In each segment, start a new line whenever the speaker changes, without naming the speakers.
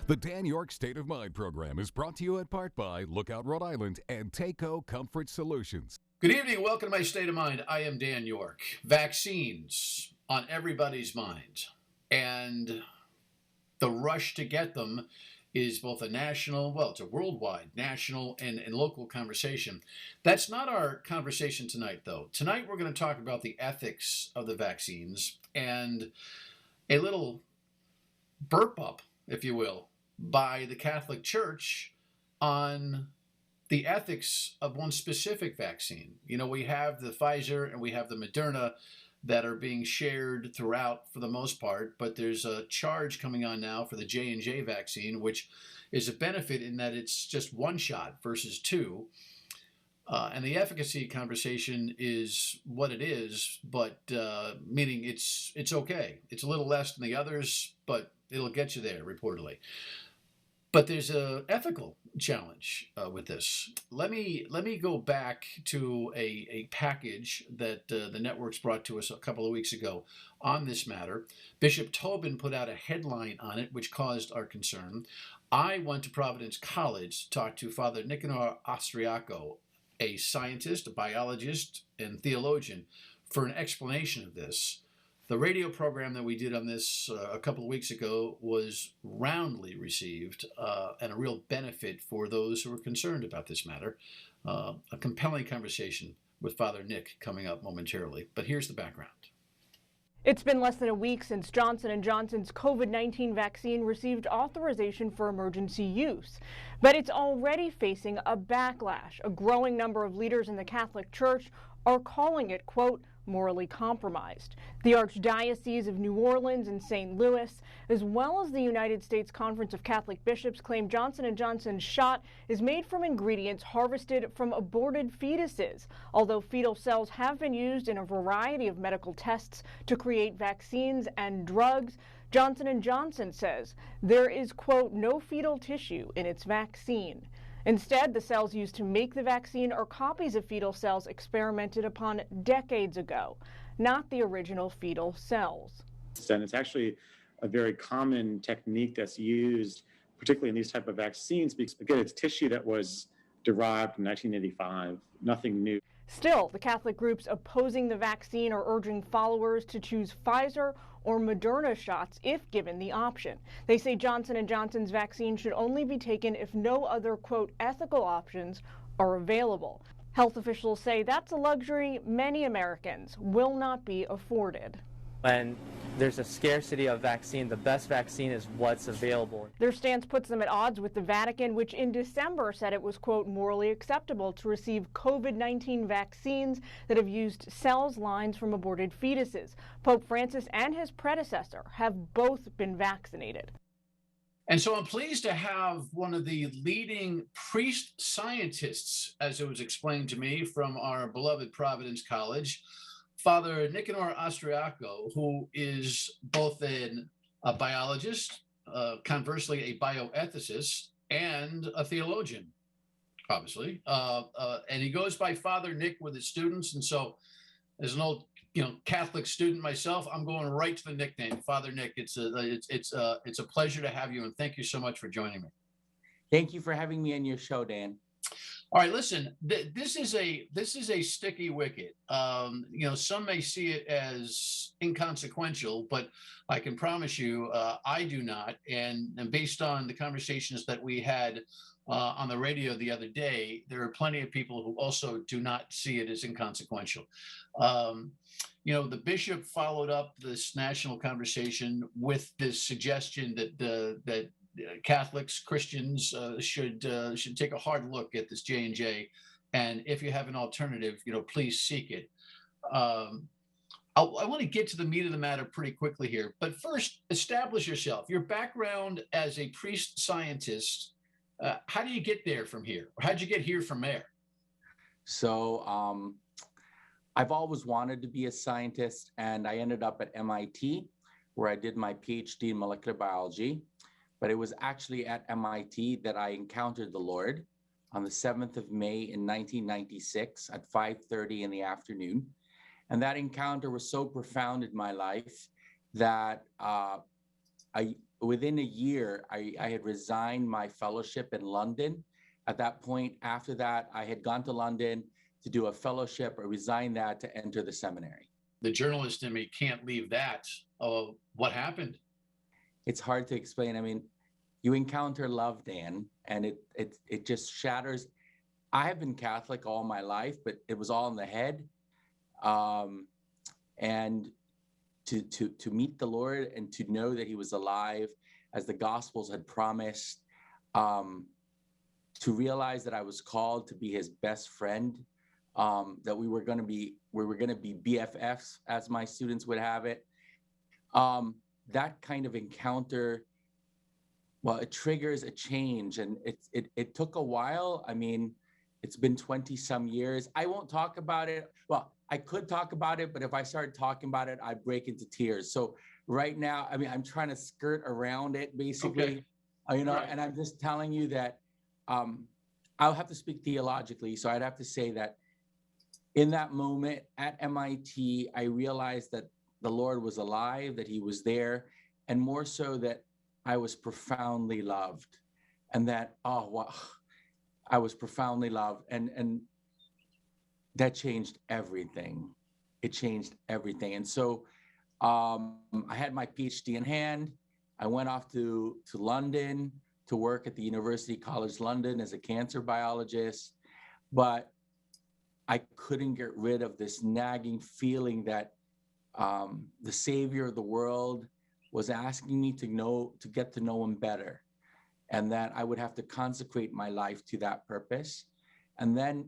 The Dan York State of Mind program is brought to you in part by Lookout Rhode Island and Takeo Comfort Solutions.
Good evening. Welcome to my State of Mind. I am Dan York. Vaccines on everybody's mind. And the rush to get them is both a national, well, it's a worldwide, national, and local conversation. That's not our conversation tonight, though. Tonight we're going to talk about the ethics of the vaccines and a little burp up, if you will, by the Catholic Church on the ethics of one specific vaccine. You know, we have the Pfizer and we have the Moderna that are being shared throughout for the most part, but there's a charge coming on now for the J&J vaccine, which is a benefit in that it's just one shot versus two. And the efficacy conversation is what it is, but meaning it's okay. It's a little less than the others, but it'll get you there, reportedly. But there's an ethical challenge with this. Let me go back to a package that the networks brought to us a couple of weeks ago on this matter. Bishop Tobin put out a headline on it, which caused our concern. I went to Providence College to talk to Father Nicanor Austriaco, a scientist, a biologist, and theologian, for an explanation of this. The radio program that we did on this a couple of weeks ago was roundly received and a real benefit for those who are concerned about this matter. A compelling conversation with Father Nick coming up momentarily. But here's the background.
It's been less than a week since Johnson & Johnson's COVID-19 vaccine received authorization for emergency use. But it's already facing a backlash. A growing number of leaders in the Catholic Church are calling it, quote, morally compromised. The Archdiocese of New Orleans and St. Louis, as well as the United States Conference of Catholic Bishops, claim Johnson & Johnson's shot is made from ingredients harvested from aborted fetuses. Although fetal cells have been used in a variety of medical tests to create vaccines and drugs, Johnson & Johnson says there is, quote, no fetal tissue in its vaccine. Instead, the cells used to make the vaccine are copies of fetal cells experimented upon decades ago, not the original fetal cells.
And it's actually a very common technique that's used, particularly in these type of vaccines, because, again, it's tissue that was derived in 1985, nothing new.
Still, the Catholic groups opposing the vaccine are urging followers to choose Pfizer or Moderna shots if given the option. They say Johnson & Johnson's vaccine should only be taken if no other, quote, ethical options are available. Health officials say that's a luxury many Americans will not be afforded.
When there's a scarcity of vaccine, the best vaccine is what's available.
Their stance puts them at odds with the Vatican, which in December said it was, quote, morally acceptable to receive COVID-19 vaccines that have used cells lines from aborted fetuses. Pope Francis and his predecessor have both been vaccinated.
And so I'm pleased to have one of the leading priest scientists, as it was explained to me, from our beloved Providence College, Father Nicanor Austriaco, who is both a biologist, conversely a bioethicist, and a theologian, obviously. And he goes by Father Nick with his students. And so as an old Catholic student myself, I'm going right to the nickname, Father Nick. It's a pleasure to have you, and thank you so much for joining me.
Thank you for having me on your show, Dan.
All right, listen. This is a sticky wicket. Some may see it as inconsequential, but I can promise you, I do not. And based on the conversations that we had on the radio the other day, there are plenty of people who also do not see it as inconsequential. The bishop followed up this national conversation with this suggestion that Catholics, Christians should take a hard look at this J&J, and if you have an alternative, please seek it. I want to get to the meat of the matter pretty quickly here, but first, establish yourself. Your background as a priest scientist. How do you get there from here? Or how'd you get here from there?
So I've always wanted to be a scientist, and I ended up at MIT, where I did my PhD in molecular biology. But it was actually at MIT that I encountered the Lord on the 7th of May in 1996 at 5:30 in the afternoon. And that encounter was so profound in my life that within a year, I had resigned my fellowship in London. At that point, after that, I had gone to London to do a fellowship. I resigned that to enter the seminary.
The journalist in me can't leave that. What happened?
It's hard to explain. I mean, you encounter love, Dan, and it just shatters. I have been Catholic all my life, but it was all in the head. And to meet the Lord and to know that he was alive as the Gospels had promised, to realize that I was called to be his best friend, that we were going to be BFFs, as my students would have it. That kind of encounter, well, it triggers a change, and it took a while. I mean, it's been 20 some years. I won't talk about it. Well, I could talk about it, but if I started talking about it, I'd break into tears. So right now, I mean, I'm trying to skirt around it, basically,
okay. Right.
And I'm just telling you that I'll have to speak theologically. So I'd have to say that in that moment at MIT, I realized that the Lord was alive, that he was there, and more so that I was profoundly loved, and that, I was profoundly loved. And that changed everything. It changed everything. And so I had my PhD in hand. I went off to London to work at the University College London as a cancer biologist, but I couldn't get rid of this nagging feeling that the Savior of the world was asking me to get to know him better, and that I would have to consecrate my life to that purpose, and then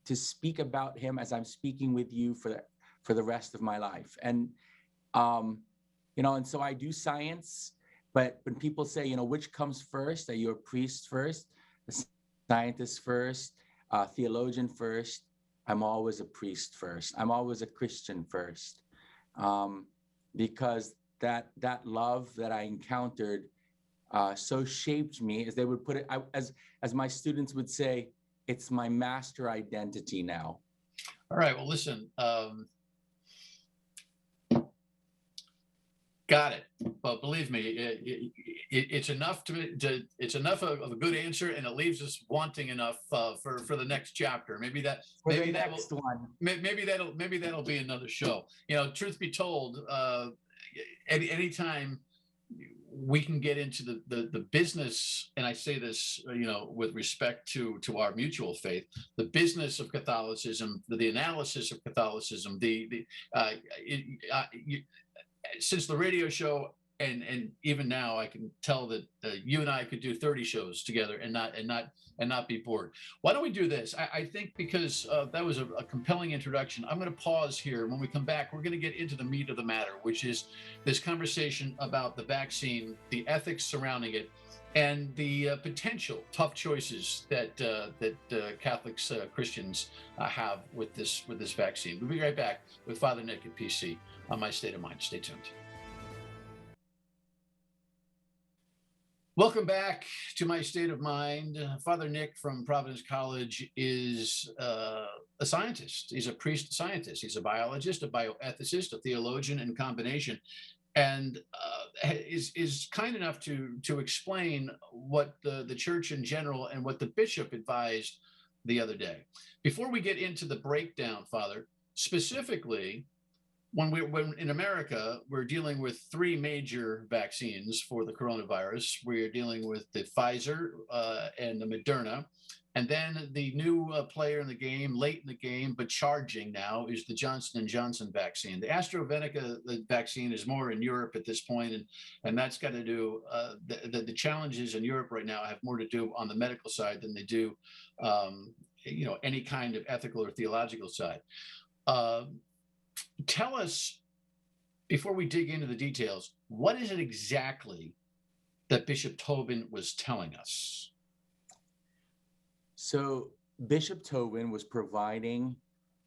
to speak about him as I'm speaking with you for the rest of my life. And and so I do science, but when people say, which comes first, are you a priest first, a scientist first, a theologian first? I'm always a priest first. I'm always a Christian first, because that love that I encountered so shaped me, as they would put it, as my students would say, it's my master identity now.
All right. Well, listen, got it. But believe me, it's enough it's enough of a good answer, and it leaves us wanting enough for the next chapter. Maybe that'll be another show. Truth be told, anytime we can get into the business, and I say this, with respect to our mutual faith, the business of Catholicism, the analysis of Catholicism, since the radio show, and even now, I can tell that you and I could do 30 shows together and not be bored. Why don't we do this? I think because that was a compelling introduction. I'm going to pause here. When we come back, we're going to get into the meat of the matter, which is this conversation about the vaccine, the ethics surrounding it, and the potential tough choices that Catholics, Christians have with this vaccine. We'll be right back with Father Nick at PC on My State of Mind. Stay tuned. Welcome back to My State of Mind. Father Nick from Providence College is a scientist. He's a priest scientist. He's a biologist, a bioethicist, a theologian in combination, and is kind enough to explain what the church in general and what the bishop advised the other day. Before we get into the breakdown, Father, specifically, when in America, we're dealing with three major vaccines for the coronavirus. We're dealing with the Pfizer and the Moderna. And then the new player in the game, late in the game, but charging now, is the Johnson & Johnson vaccine. The AstraZeneca vaccine is more in Europe at this point, and that's got to do, the challenges in Europe right now have more to do on the medical side than they do, any kind of ethical or theological side. Tell us, before we dig into the details, what is it exactly that Bishop Tobin was telling us?
So Bishop Tobin was providing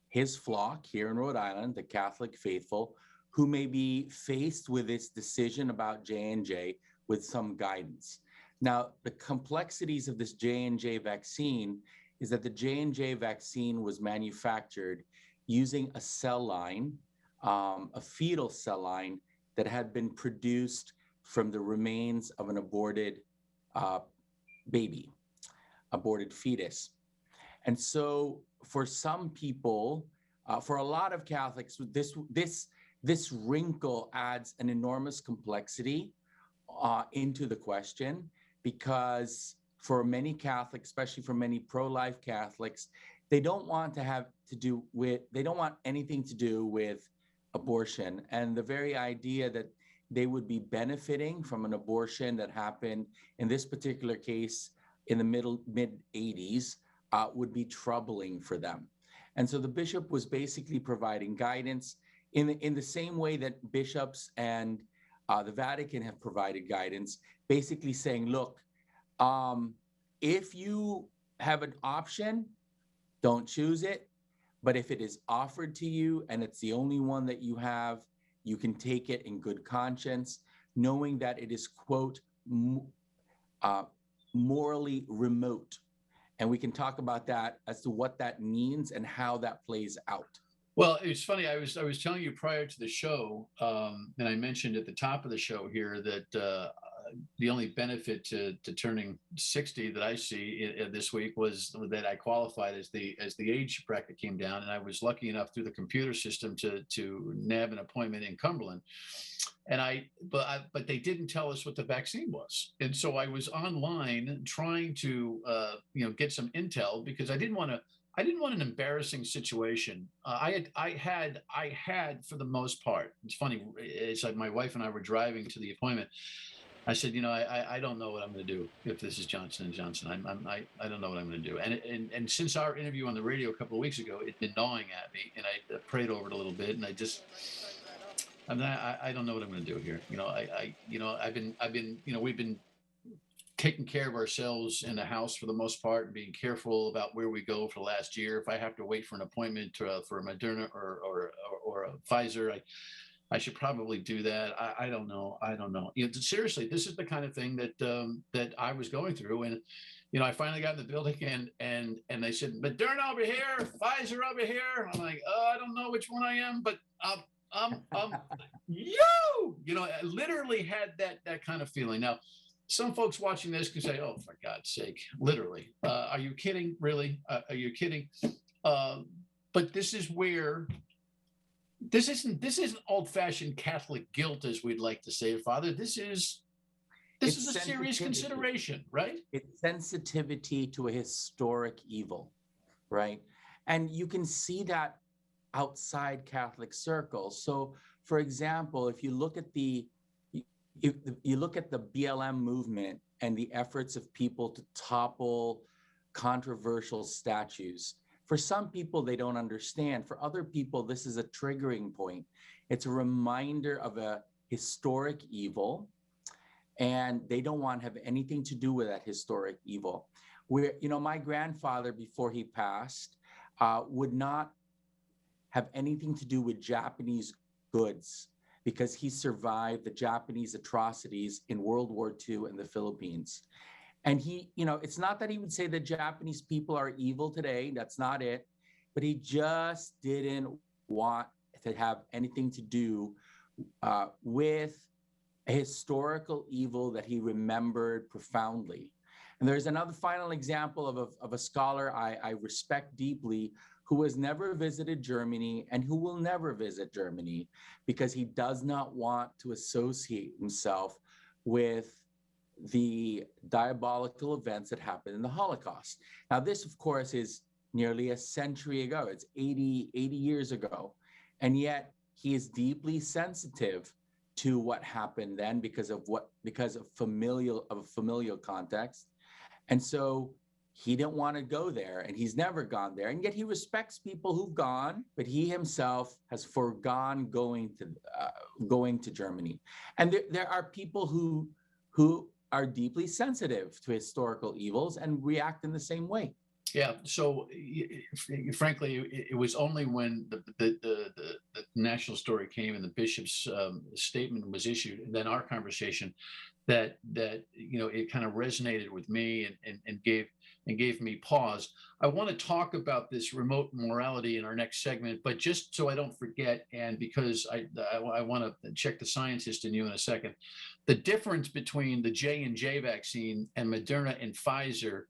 his flock here in Rhode Island, the Catholic faithful, who may be faced with this decision about J&J, with some guidance. Now, the complexities of this J&J vaccine is that the J&J vaccine was manufactured using a cell line, a fetal cell line that had been produced from the remains of an aborted baby, aborted fetus. And so for some people, for a lot of Catholics, this wrinkle adds an enormous complexity into the question, because for many Catholics, especially for many pro-life Catholics, they don't want anything to do with abortion. And the very idea that they would be benefiting from an abortion that happened, in this particular case, in the mid 80s, would be troubling for them. And so the bishop was basically providing guidance in the same way that bishops and the Vatican have provided guidance, basically saying, look, if you have an option, don't choose it. But if it is offered to you and it's the only one that you have, you can take it in good conscience, knowing that it is, quote, morally remote. And we can talk about that as to what that means and how that plays out.
Well, it's funny. I was telling you prior to the show, and I mentioned at the top of the show here that the only benefit to turning 60 that I see this week was that I qualified as the age bracket came down, and I was lucky enough through the computer system to nab an appointment in Cumberland. And but they didn't tell us what the vaccine was, and so I was online trying to get some intel, because I didn't want an embarrassing situation. I had for the most part. It's funny. It's like my wife and I were driving to the appointment. I said, I don't know what I'm going to do if this is Johnson & Johnson. I don't know what I'm going to do. And since our interview on the radio a couple of weeks ago, it's been gnawing at me, and I prayed over it a little bit, and I don't know what I'm going to do here. We've been taking care of ourselves in the house for the most part, and being careful about where we go for the last year. If I have to wait for an appointment for a Moderna or a Pfizer, I should probably do that. I don't know. Seriously, this is the kind of thing that I was going through, and I finally got in the building, and they said, Moderna over here, Pfizer over here. I'm like, I don't know which one I am, but I literally had that kind of feeling. Now, some folks watching this can say, "Oh, for God's sake, literally, are you kidding? Really? Are you kidding?" But this is where. This isn't old-fashioned Catholic guilt, as we'd like to say, Father. This is a serious consideration, right?
It's sensitivity to a historic evil, right? And you can see that outside Catholic circles. So, for example, if you look at the BLM movement and the efforts of people to topple controversial statues. For some people, they don't understand. For other people, this is a triggering point. It's a reminder of a historic evil, and they don't want to have anything to do with that historic evil. My grandfather, before he passed, would not have anything to do with Japanese goods, because he survived the Japanese atrocities in World War II in the Philippines. And he, it's not that he would say that Japanese people are evil today. That's not it. But he just didn't want to have anything to do with a historical evil that he remembered profoundly. And there's another final example of a scholar I respect deeply, who has never visited Germany and who will never visit Germany, because he does not want to associate himself with the diabolical events that happened in the Holocaust. Now, this, of course, is nearly a century ago. It's 80 years ago. And yet he is deeply sensitive to what happened then because of a familial context. And so he didn't want to go there, and he's never gone there. And yet he respects people who've gone, but he himself has forgone going to Germany. And there are people who are deeply sensitive to historical evils and react in the same way.
Yeah. So, frankly, it was only when the national story came and the bishop's statement was issued, and then our conversation, that it kind of resonated with me and gave me pause. I want to talk about this remote morality in our next segment, but just so I don't forget, and because I want to check the scientist in you in a second, the difference between the J&J vaccine and Moderna and Pfizer.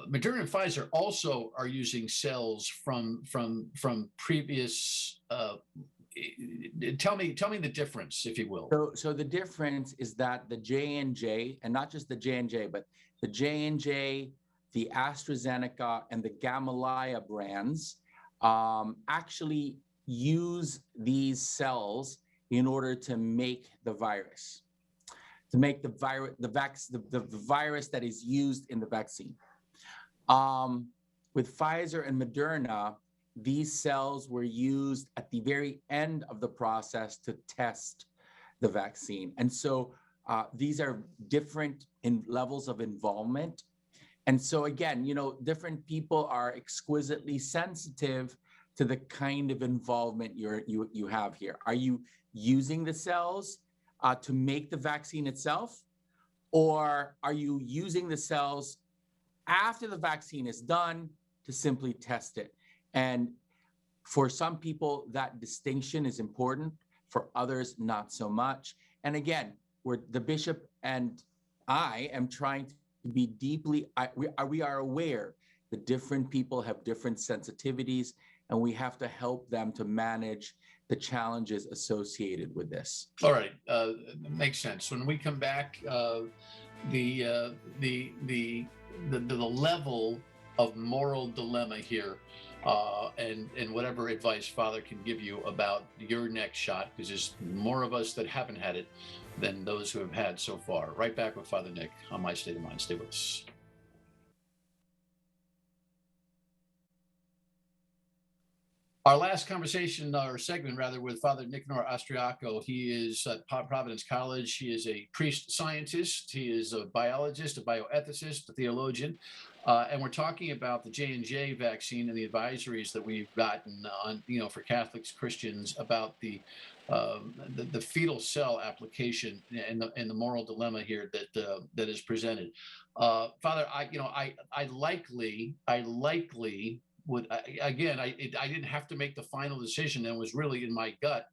Moderna and Pfizer also are using cells from previous. Tell me the difference, if you will.
So the difference is that the J&J, and not just the J&J, but the J&J, the AstraZeneca, and the Gamaleya brands actually use these cells in order to make the virus, to make the virus, the virus that is used in the vaccine. With Pfizer and Moderna, these cells were used at the very end of the process to test the vaccine. And so these are different in levels of involvement. And so again, different people are exquisitely sensitive to the kind of involvement you have here. Are you using the cells to make the vaccine itself? Or are you using the cells after the vaccine is done to simply test it? And for some people, that distinction is important. For others, not so much. And again, the bishop and I am trying to be deeply, we are aware that different people have different sensitivities, and we have to help them to manage the challenges associated with this.
All right, makes sense. When we come back, the level of moral dilemma here, and whatever advice Father can give you about your next shot, because there's more of us that haven't had it than those who have had so far. Right back with Father Nick on My State of Mind. Stay with us. Our last conversation, or segment rather, with Father Nicanor Austriaco. He is at Providence College. He is a priest scientist. He is a biologist, a bioethicist, a theologian. And we're talking about the J&J vaccine and the advisories that we've gotten on, for Catholics, Christians, about the fetal cell application and the moral dilemma here that is presented. Father, I likely would, I didn't have to make the final decision, and was really in my gut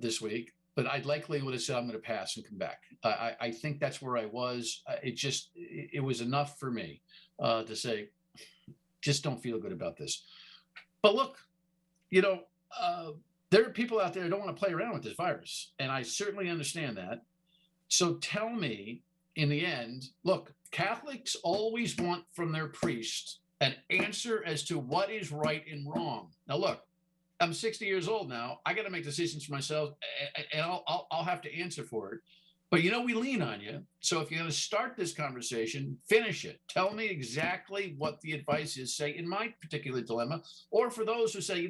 this week, but I likely would have said, I'm going to pass and come back. I think that's where I was. It was enough for me to say, just don't feel good about this. But look, there are people out there who don't want to play around with this virus, and I certainly understand that. So tell me, in the end, look, Catholics always want from their priest an answer as to what is right and wrong. Now, look, I'm 60 years old now. I got to make decisions for myself, and I'll have to answer for it. But we lean on you. So if you're going to start this conversation, finish it. Tell me exactly what the advice is, say, in my particular dilemma, or for those who say,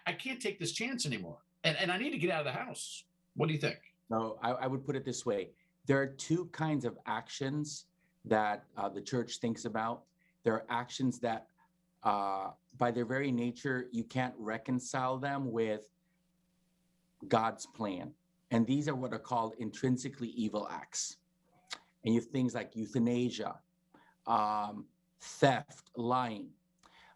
I can't take this chance anymore, and I need to get out of the house. What do you think?
No, I would put it this way. There are two kinds of actions that the church thinks about. There are actions that, by their very nature, you can't reconcile them with God's plan. And these are what are called intrinsically evil acts. And you have things like euthanasia, theft, lying.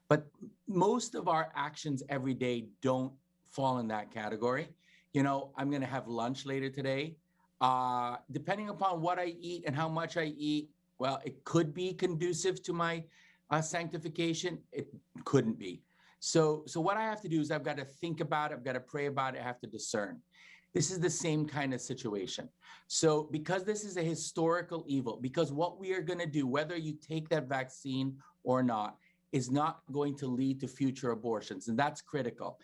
But most of our actions every day don't fall in that category. I'm going to have lunch later today. Depending upon what I eat and how much I eat, well, it could be conducive to my sanctification. It couldn't be. So what I have to do is I've got to think about it. I've got to pray about it. I have to discern. This is the same kind of situation. So because this is a historical evil, because what we are going to do, whether you take that vaccine or not, is not going to lead to future abortions. And that's critical.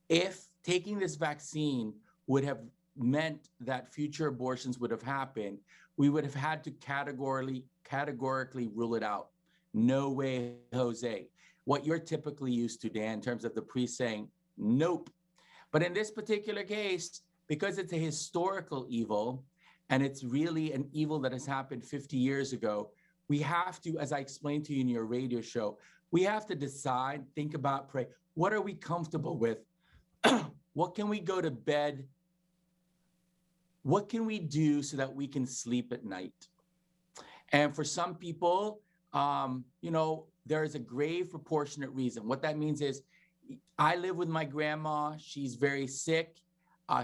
If taking this vaccine would have meant that future abortions would have happened, we would have had to categorically rule it out. No way, Jose. What you're typically used to, Dan, in terms of the priest saying, nope. But in this particular case, because it's a historical evil, and it's really an evil that has happened 50 years ago, we have to, as I explained to you in your radio show, we have to decide, think about, pray. What are we comfortable with? What can we go to bed what can we do so that we can sleep at night? And for some people, there is a grave proportionate reason. What that means is, I live with my grandma. She's very sick.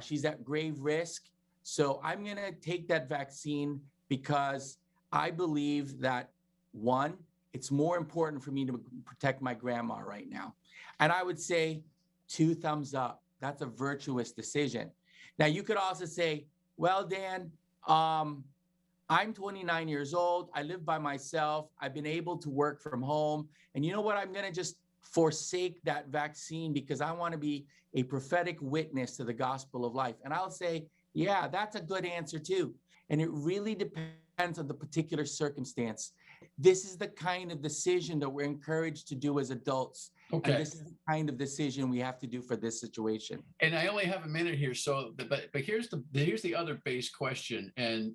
She's at grave risk. So I'm going to take that vaccine because I believe that, one, it's more important for me to protect my grandma right now. And I would say 2 thumbs up. That's a virtuous decision. Now, you could also say, well, Dan, I'm 29 years old. I live by myself. I've been able to work from home. And you know what? I'm going to just forsake that vaccine because I want to be a prophetic witness to the gospel of life. And I'll say, yeah, that's a good answer too. And it really depends on the particular circumstance. This is the kind of decision that we're encouraged to do as adults.
Okay.
And this is the kind of decision we have to do for this situation.
And I only have a minute here, so but here's the other base question, and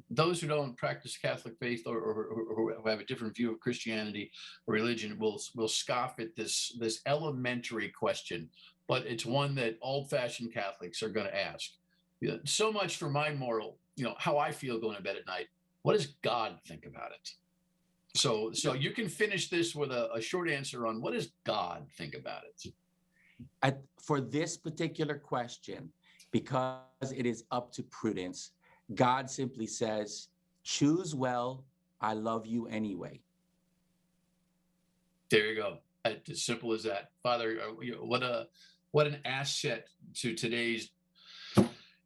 those who don't practice Catholic faith or who have a different view of Christianity or religion will scoff at this elementary question, but it's one that old-fashioned Catholics are going to ask. So much for my moral, how I feel going to bed at night. What does God think about it? So you can finish this with a short answer on what does God think about it?
For this particular question, because it is up to prudence, God simply says, choose well, I love you anyway.
There you go. As simple as that. Father, what an asset to today's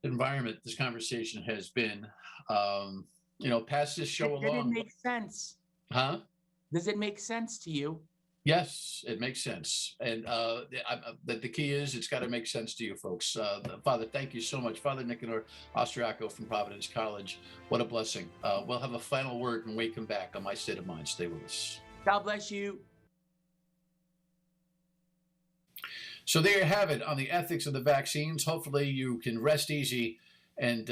environment this conversation has been. Pass this show along.
Did it make sense?
Huh?
Does it make sense to you?
Yes, it makes sense. And the key is it's got to make sense to you folks. Father, thank you so much. Father Nicanor, Austriaco from Providence College. What a blessing. We'll have a final word when we come back on My State of Mind. Stay with us.
God bless you.
So there you have it on the ethics of the vaccines. Hopefully you can rest easy and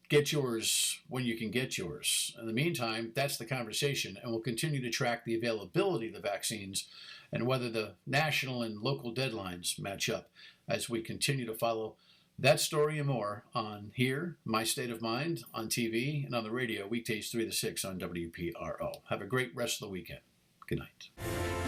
get yours when you can get yours. In the meantime, that's the conversation, and we'll continue to track the availability of the vaccines and whether the national and local deadlines match up as we continue to follow that story and more on here, My State of Mind, on TV and on the radio, weekdays 3 to 6 on WPRO. Have a great rest of the weekend. Good night.